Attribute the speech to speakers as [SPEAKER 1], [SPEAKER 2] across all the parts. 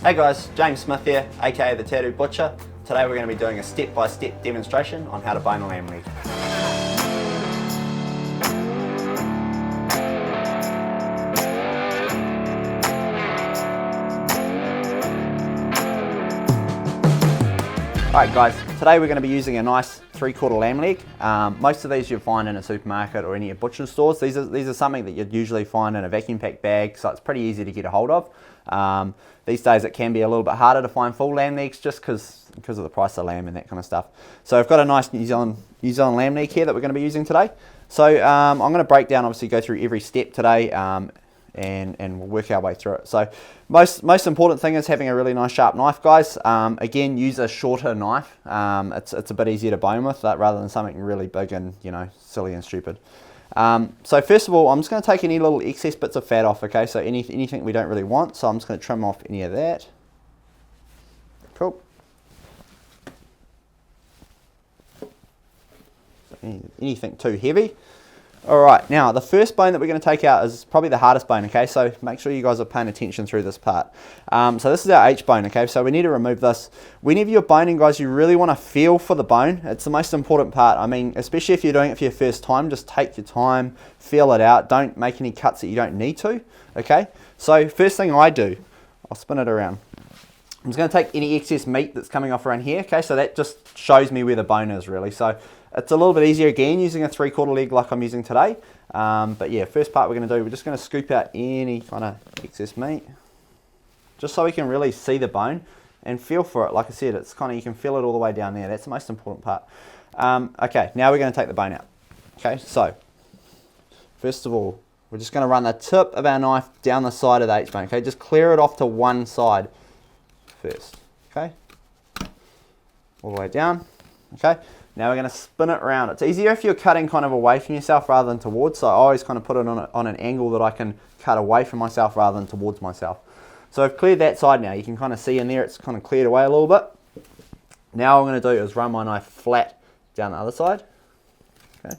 [SPEAKER 1] Hey guys, James Smith here, aka the Tattoo Butcher. Today we're going to be doing a step-by-step demonstration on how to bone a lamb leg. Alright guys, today we're going to be using a nice 3/4 lamb leg. Most of these you'll find in a supermarket or any butcher stores. These are something that you'd usually find in a vacuum pack bag, so it's pretty easy to get a hold of. These days it can be a little bit harder to find full lamb legs just because of the price of lamb and that kind of stuff. So I've got a nice New Zealand lamb leg here that we're going to be using today. So I'm going to break down, obviously go through every step today, and we'll work our way through it. So most important thing is having a really nice sharp knife, guys. Again, use a shorter knife. It's a bit easier to bone with that rather than something really big and silly and stupid. So first of all, I'm just going to take any little excess bits of fat off, okay? So anything we don't really want, so I'm just going to trim off any of that. Cool. So anything too heavy. Alright, now the first bone that we're going to take out is probably the hardest bone, okay? So make sure you guys are paying attention through this part. So this is our H bone, okay? So we need to remove this. Whenever you're boning, guys, you really want to feel for the bone. It's the most important part. I mean, especially if you're doing it for your first time, just take your time, feel it out. Don't make any cuts that you don't need to, okay? So first thing I do, I'll spin it around. I'm just going to take any excess meat that's coming off around here, okay? So that just shows me where the bone is, really. So it's a little bit easier again using a 3/4 leg like I'm using today. But yeah, first part we're going to do, we're just going to scoop out any kind of excess meat, just so we can really see the bone and feel for it. Like I said, it's kind of, you can feel it all the way down there. That's the most important part. Okay, now we're going to take the bone out. Okay, so first of all, we're just going to run the tip of our knife down the side of the H bone. Okay, just clear it off to one side first. Okay, all the way down. Okay. Now we're going to spin it around. It's easier if you're cutting kind of away from yourself rather than towards, so I always kind of put it on an angle that I can cut away from myself rather than towards myself. So I've cleared that side now. You can kind of see in there it's kind of cleared away a little bit. Now what I'm going to do is run my knife flat down the other side. Okay.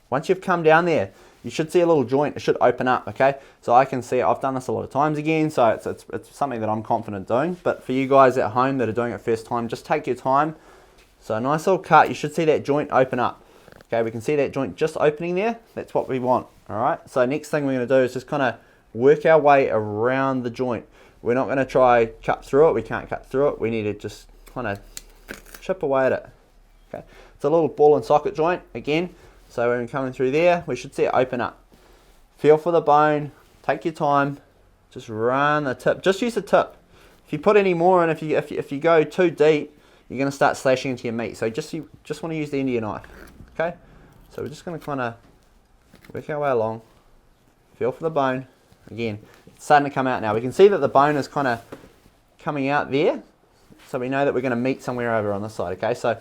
[SPEAKER 1] Once you've come down there, you should see a little joint. It should open up, okay? So I can see it. I've done this a lot of times again, so it's something that I'm confident doing. But for you guys at home that are doing it first time, just take your time. So a nice little cut, you should see that joint open up. Okay, we can see that joint just opening there. That's what we want, all right? So next thing we're gonna do is just kind of work our way around the joint. We're not gonna try cut through it. We can't cut through it. We need to just kind of chip away at it. Okay, it's a little ball and socket joint again. So when we're coming through there, we should see it open up. Feel for the bone, take your time, just run the tip. Just use the tip. If you put any more in, if you go too deep, you're going to start slashing into your meat. So you just want to use the end of your knife. Okay? So we're just going to kind of work our way along. Feel for the bone. Again, it's starting to come out now. We can see that the bone is kind of coming out there. So we know that we're going to meet somewhere over on this side. Okay? So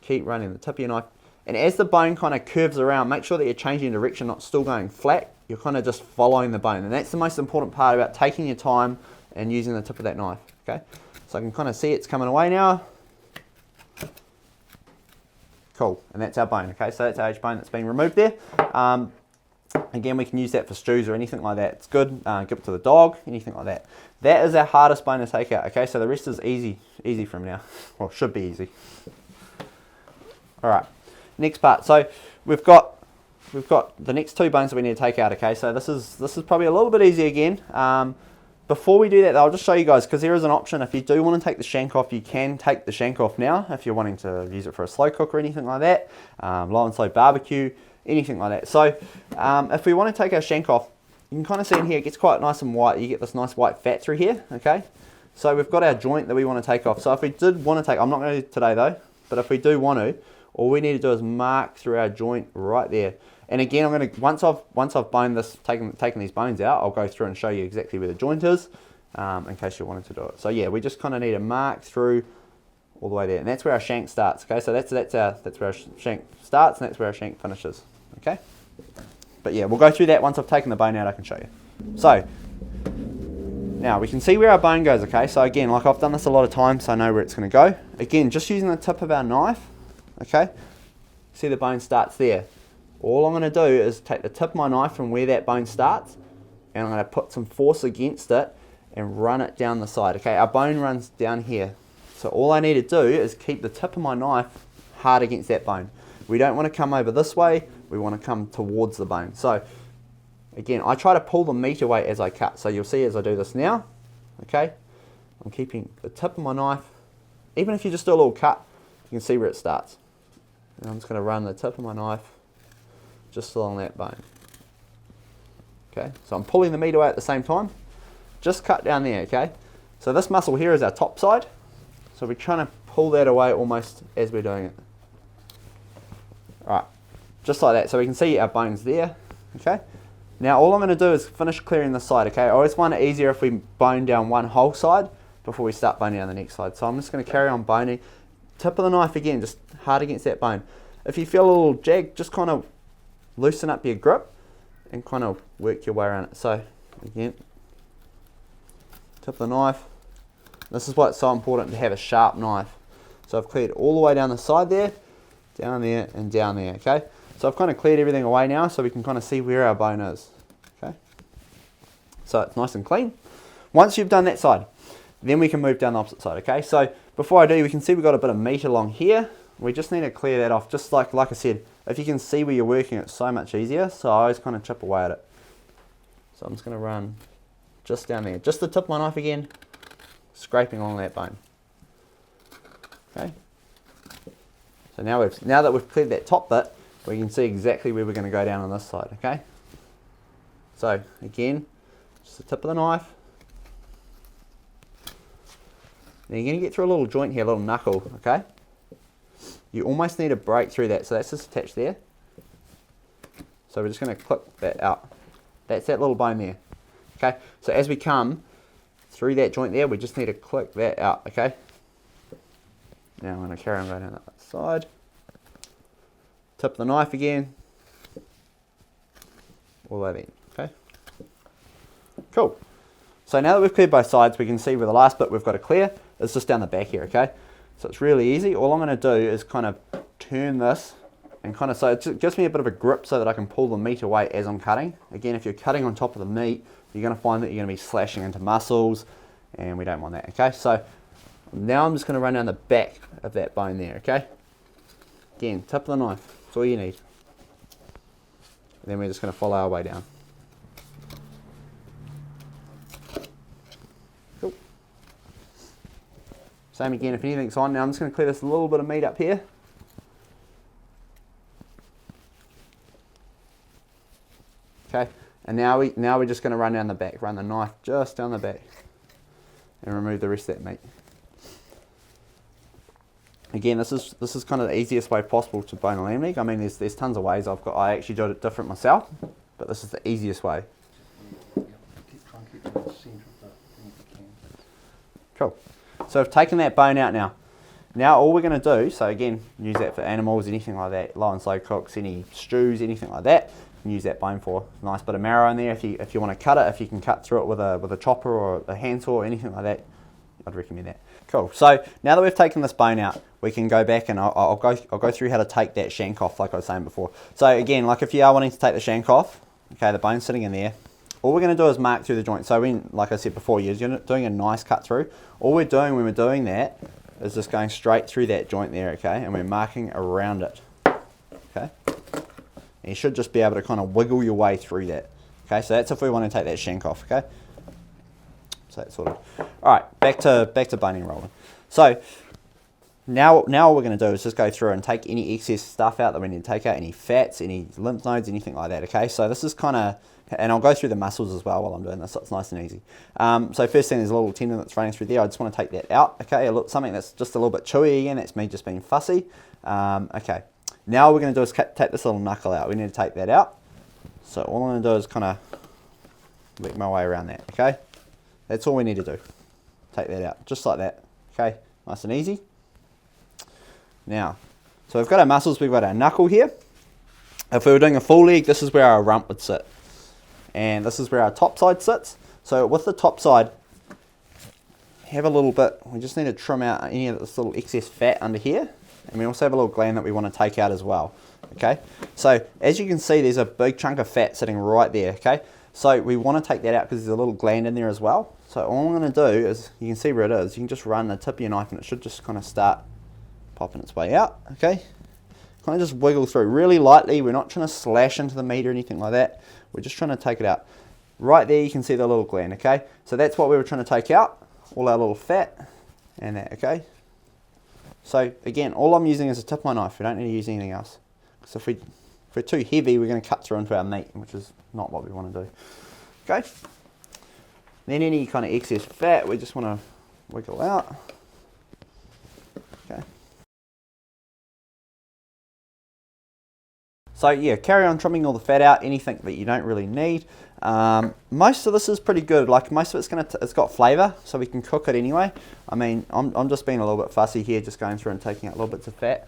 [SPEAKER 1] keep running the tip of your knife. And as the bone kind of curves around, make sure that you're changing direction, not still going flat. You're kind of just following the bone. And that's the most important part about taking your time and using the tip of that knife. Okay? So I can kind of see it's coming away now. Cool, and that's our bone, okay? So that's our H bone that's been removed there. Again, we can use that for stews or anything like that. It's good, give it to the dog, anything like that. That is our hardest bone to take out, okay? So the rest is easy from now. Well, should be easy. All right, next part. So we've got the next two bones that we need to take out, okay? So this is probably a little bit easier again. Before we do that, though, I'll just show you guys, because there is an option. If you do want to take the shank off, you can take the shank off now if you're wanting to use it for a slow cook or anything like that, low and slow barbecue, anything like that. So if we want to take our shank off, you can kind of see in here, it gets quite nice and white. You get this nice white fat through here, okay? So we've got our joint that we want to take off. So if we did want to take, I'm not going to do it today though, but if we do want to, all we need to do is mark through our joint right there. And again, I'm going to, once I've boned this, taken these bones out, I'll go through and show you exactly where the joint is, in case you wanted to do it. So yeah, we just kind of need to mark through all the way there, and that's where our shank starts. Okay, so that's where our shank starts, and that's where our shank finishes. Okay, but yeah, we'll go through that once I've taken the bone out. I can show you. So now we can see where our bone goes. Okay, so again, like I've done this a lot of times, so I know where it's going to go. Again, just using the tip of our knife. Okay, see the bone starts there. All I'm going to do is take the tip of my knife from where that bone starts, and I'm going to put some force against it, and run it down the side. Okay, our bone runs down here. So all I need to do is keep the tip of my knife hard against that bone. We don't want to come over this way, we want to come towards the bone. So again, I try to pull the meat away as I cut. So you'll see as I do this now, okay, I'm keeping the tip of my knife. Even if you just do a little cut, you can see where it starts. And I'm just going to run the tip of my knife just along that bone. Okay, so I'm pulling the meat away at the same time. Just cut down there, okay? So this muscle here is our top side. So we're trying to pull that away almost as we're doing it. Alright, just like that. So we can see our bones there, okay? Now all I'm going to do is finish clearing this side, okay? I always find it easier if we bone down one whole side before we start boning down the next side. So I'm just going to carry on boning. Tip of the knife again, just hard against that bone. If you feel a little jag, just kind of loosen up your grip and kind of work your way around it. So again, tip of the knife. This is why it's so important to have a sharp knife. So I've cleared all the way down the side there, and down there, okay? So I've kind of cleared everything away now so we can kind of see where our bone is, okay? So it's nice and clean. Once you've done that side, then we can move down the opposite side, okay? So before I do, we can see we've got a bit of meat along here. We just need to clear that off, just like I said, if you can see where you're working, it's so much easier. So I always kind of chip away at it. So I'm just going to run just down there. Just the tip of my knife again, scraping along that bone. Okay. So now that we've cleared that top bit, we can see exactly where we're going to go down on this side, okay? So again, just the tip of the knife. Now you're going to get through a little joint here, a little knuckle, okay? You almost need to break through that, so that's just attached there. So we're just going to clip that out. That's that little bone there, okay? So as we come through that joint there, we just need to click that out, okay? Now I'm going to carry on going down that side. Tip the knife again. All that in, okay? Cool. So now that we've cleared both sides, we can see where the last bit we've got to clear is just down the back here, okay? So it's really easy. All I'm going to do is kind of turn this and kind of, so it gives me a bit of a grip so that I can pull the meat away as I'm cutting. Again, if you're cutting on top of the meat, you're going to find that you're going to be slashing into muscles, and we don't want that, okay? So now I'm just going to run down the back of that bone there, okay? Again, tip of the knife, that's all you need. And then we're just going to follow our way down. Cool. Same again, if anything's on. Now I'm just going to clear this little bit of meat up here. Okay, and now we're just going to run down the back, run the knife just down the back, and remove the rest of that meat. Again, this is kind of the easiest way possible to bone a lamb leg. I mean, there's tons of ways I actually do it different myself, but this is the easiest way. Cool. So I've taken that bone out now. Now all we're going to do, so again, use that for animals, anything like that, low and slow cooks, any stews, anything like that. You can use that bone for. Nice bit of marrow in there. If you want to cut it, if you can cut through it with a chopper or a handsaw or anything like that, I'd recommend that. Cool. So now that we've taken this bone out, we can go back and I'll go through how to take that shank off, like I was saying before. So again, like if you are wanting to take the shank off, okay, the bone's sitting in there. All we're going to do is mark through the joint. So when, like I said before, you're doing a nice cut through. All we're doing when we're doing that is just going straight through that joint there, okay, and we're marking around it, okay. And you should just be able to kind of wiggle your way through that. Okay, so that's if we want to take that shank off, okay? So that's sorted. All right, back to boning and rolling. So now all we're going to do is just go through and take any excess stuff out that we need to take out, any fats, any lymph nodes, anything like that, okay? So this is kind of, and I'll go through the muscles as well while I'm doing this, so it's nice and easy. So first thing, there's a little tendon that's running through there. I just want to take that out, okay? Something that's just a little bit chewy again, that's me just being fussy. Okay. Now all we're going to do is take this little knuckle out. We need to take that out. So all I'm going to do is kind of work my way around that, okay? That's all we need to do. Take that out, just like that, okay? Nice and easy. Now, so we've got our muscles, we've got our knuckle here. If we were doing a full leg, this is where our rump would sit. And this is where our top side sits. So with the top side, have a little bit, we just need to trim out any of this little excess fat under here. And we also have a little gland that we want to take out as well, okay? So as you can see, there's a big chunk of fat sitting right there, okay? So we want to take that out because there's a little gland in there as well. So all I'm going to do is, you can see where it is, you can just run the tip of your knife and it should just kind of start popping its way out, okay? Kind of just wiggle through really lightly. We're not trying to slash into the meat or anything like that. We're just trying to take it out. Right there you can see the little gland, okay? So that's what we were trying to take out, all our little fat and that, okay? So again, all I'm using is a tip of my knife. We don't need to use anything else. So if we're too heavy, we're going to cut through into our meat, which is not what we want to do. Okay? Then any kind of excess fat, we just want to wiggle out. Okay. So yeah, carry on trimming all the fat out, anything that you don't really need. Most of this is pretty good. Like most of it's got flavour, so we can cook it anyway. I mean, I'm just being a little bit fussy here, just going through and taking out little bits of fat.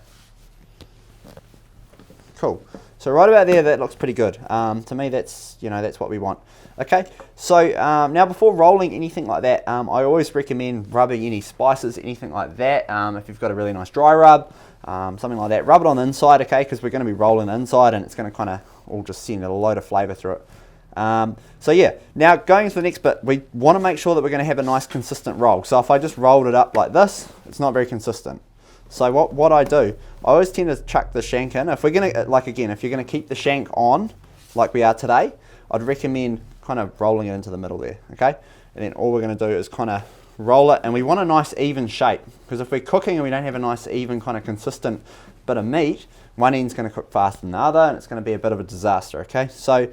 [SPEAKER 1] Cool. So right about there, that looks pretty good. To me, that's what we want. Okay. So now before rolling anything like that, I always recommend rubbing any spices, anything like that. If you've got a really nice dry rub, something like that, rub it on the inside, okay? Because we're going to be rolling the inside, and it's going to kind of all just send a load of flavour through it. So yeah, now going to the next bit, we want to make sure that we're going to have a nice consistent roll. So if I just rolled it up like this, it's not very consistent. So what I do, I always tend to chuck the shank in. If we're going to, like again, if you're going to keep the shank on, like we are today, I'd recommend kind of rolling it into the middle there, okay? And then all we're going to do is kind of roll it, and we want a nice even shape, because if we're cooking and we don't have a nice even kind of consistent bit of meat, one end's going to cook faster than the other, and it's going to be a bit of a disaster, okay? So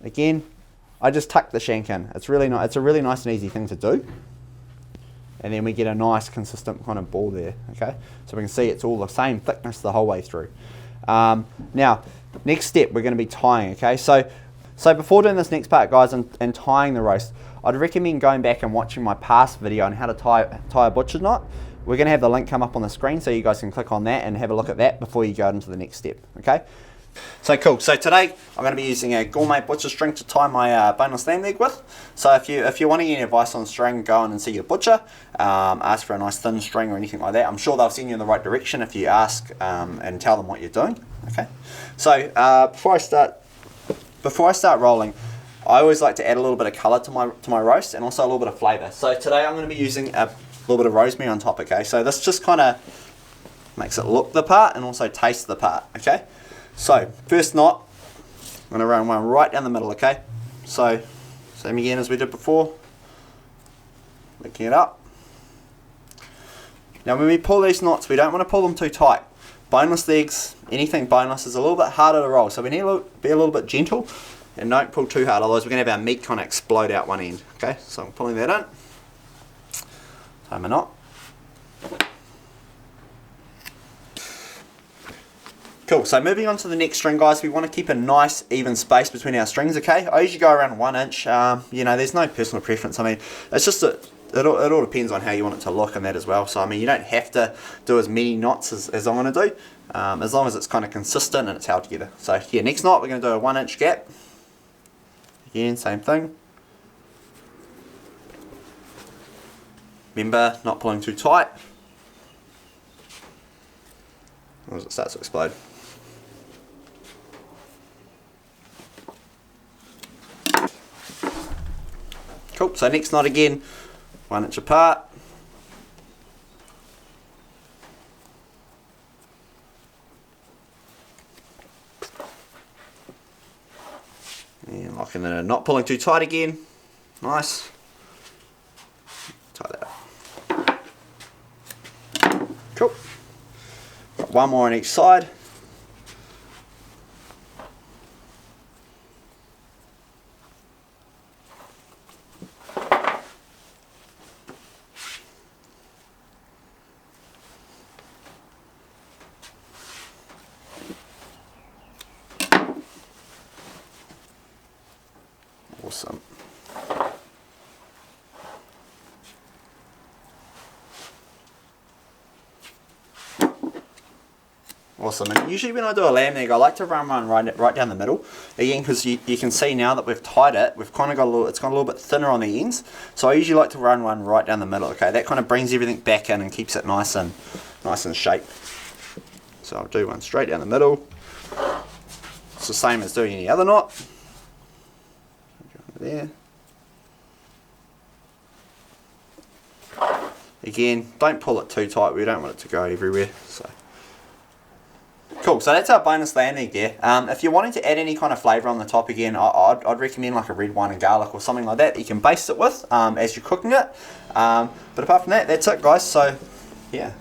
[SPEAKER 1] again, I just tuck the shank in. It's a really nice and easy thing to do. And then we get a nice consistent kind of ball there, okay? So we can see it's all the same thickness the whole way through. Now, next step, we're going to be tying, okay? So before doing this next part, guys, and tying the roast, I'd recommend going back and watching my past video on how to tie a butcher's knot. We're going to have the link come up on the screen so you guys can click on that and have a look at that before you go into the next step, okay? So cool. So today I'm going to be using a gourmet butcher string to tie my boneless lamb leg with. So if you're wanting any advice on string, go on and see your butcher. Ask for a nice thin string or anything like that. I'm sure they'll send you in the right direction if you ask and tell them what you're doing. Okay. So before I start rolling, I always like to add a little bit of colour to my roast, and also a little bit of flavour. So today I'm going to be using a little bit of rosemary on top. Okay. So this just kind of makes it look the part and also taste the part. Okay. So, first knot, I'm going to run one right down the middle, okay? So, same again as we did before, linking it up. Now when we pull these knots, we don't want to pull them too tight. Boneless legs, anything boneless, is a little bit harder to roll, so we need to be a little bit gentle and don't pull too hard, otherwise we're going to have our meat kind of explode out one end, okay? So I'm pulling that in, tie my knot. Cool, so moving on to the next string, guys, we want to keep a nice even space between our strings, okay? I usually go around 1 inch, there's no personal preference. I mean, it's just it all depends on how you want it to look and that as well. So I mean, you don't have to do as many knots as I'm going to do, as long as it's kind of consistent and it's held together. So yeah, next knot we're going to do a 1 inch gap. Again, same thing. Remember, not pulling too tight, as it starts to explode. Cool, so next knot again, 1 inch apart. And locking it in, not pulling too tight again. Nice. Tie that up. Cool. Got one more on each side. Awesome. Awesome. And usually when I do a lamb leg, I like to run one right down the middle. Again, because you can see now that we've tied it, we've kind of got it's got a little bit thinner on the ends. So I usually like to run one right down the middle. Okay, that kind of brings everything back in and keeps it nice and shape. So I'll do one straight down the middle. It's the same as doing any other knot. There. Again, don't pull it too tight. We don't want it to go everywhere. So. Cool, so that's our boneless lamb leg there. If you're wanting to add any kind of flavour on the top again, I'd recommend like a red wine and garlic or something like that you can baste it with as you're cooking it. But apart from that, that's it guys, so yeah.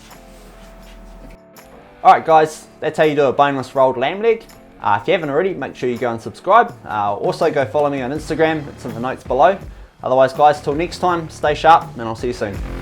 [SPEAKER 1] Alright guys, that's how you do a boneless rolled lamb leg. If you haven't already, make sure you go and subscribe. Also go follow me on Instagram, it's in the notes below. Otherwise guys, till next time, stay sharp and I'll see you soon.